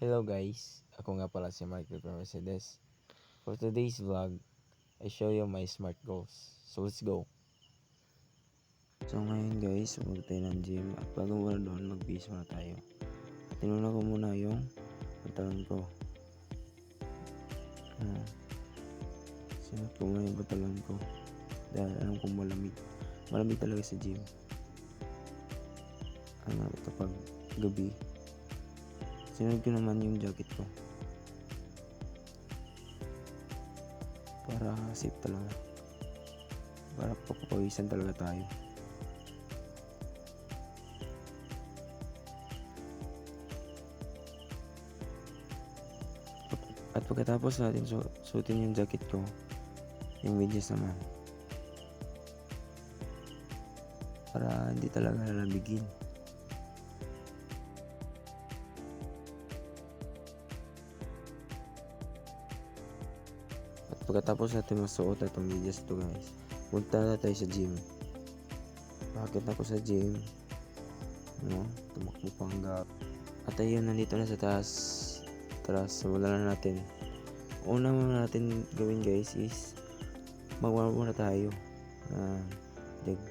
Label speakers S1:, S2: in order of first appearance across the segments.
S1: Hello guys, ako nga pala si Michael from Mercedes. For today's vlog, I show you my SMART goals. So let's go! So ngayon guys, pumunta tayo ng gym at bago muna doon, mag-base muna tayo. At tinuna ko muna yung pantalon ko. Sinot ko muna yung pantalon ko dahil alam kong malamig. Malamig talaga sa gym. Kapag gabi, sinunod ko naman yung jacket ko para safe talaga, para papapawisan talaga tayo. At pagkatapos natin suotin yung jacket ko, yung medyas naman, para hindi talaga lalamigin. Pagkatapos natin masuot itong medyas ito guys, punta na tayo sa gym. Bakit ako sa gym? Tumakbo panggap. At ayun, nandito na sa taas. Tara, simulan na natin. Una muna natin gawin guys is mag-warm up muna tayo.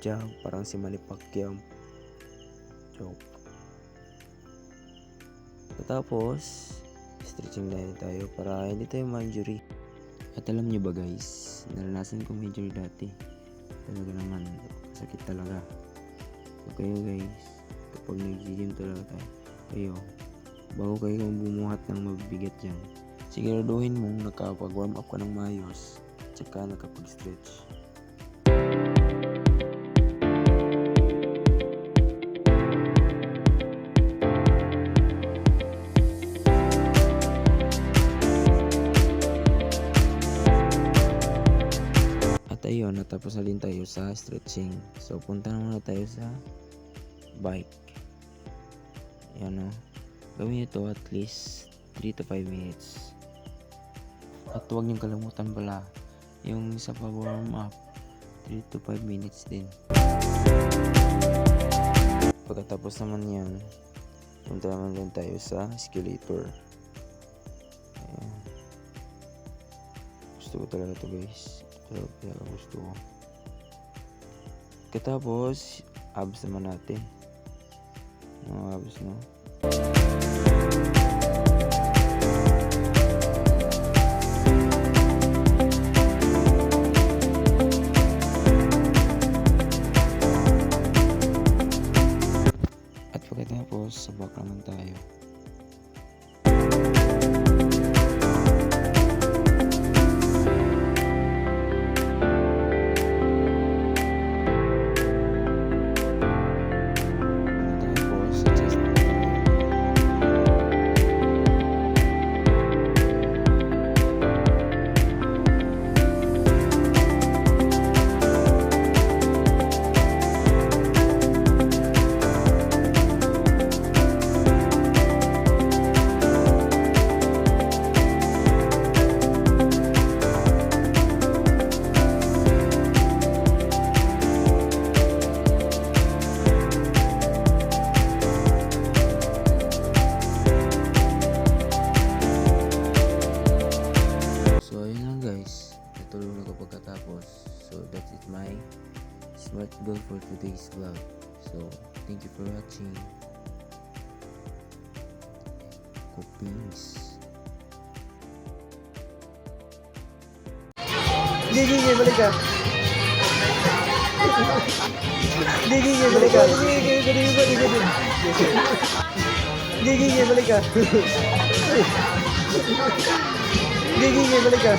S1: Jog, parang si Manny Pacquiao. Joke. Tapos stretching na tayo para hindi tayo ma-injury. At alam nyo ba guys, naranasan ko injury dati. Talaga naman, sakit talaga. So kayo guys, kapag nag-gym talaga kayo, bago kayo bumuhat ng mabibigat dyan, siguraduhin mong nakapag-warm up ka ng maayos, tsaka nakapag-stretch. Ayun, natapos na din tayo sa stretching. So punta na muna tayo sa bike. Ayan o. Gawin ito at least 3 to 5 minutes. At huwag niyong kalimutan pala yung sa pag-warm up, 3 to 5 minutes din. Pagkatapos naman yan, punta naman din tayo sa escalator. Ayan. Gusto ko talaga ito guys. Kaya gusto ko. Katapos abs naman natin. Mga abs, no? At pagkatapos sabak naman tayo. So that's it, my SMART goal for today's vlog. So thank you for watching. Copings.
S2: Gigi, balik ka. Gigi, balik ka. Gigi, balik ka. Gigi, balik ka.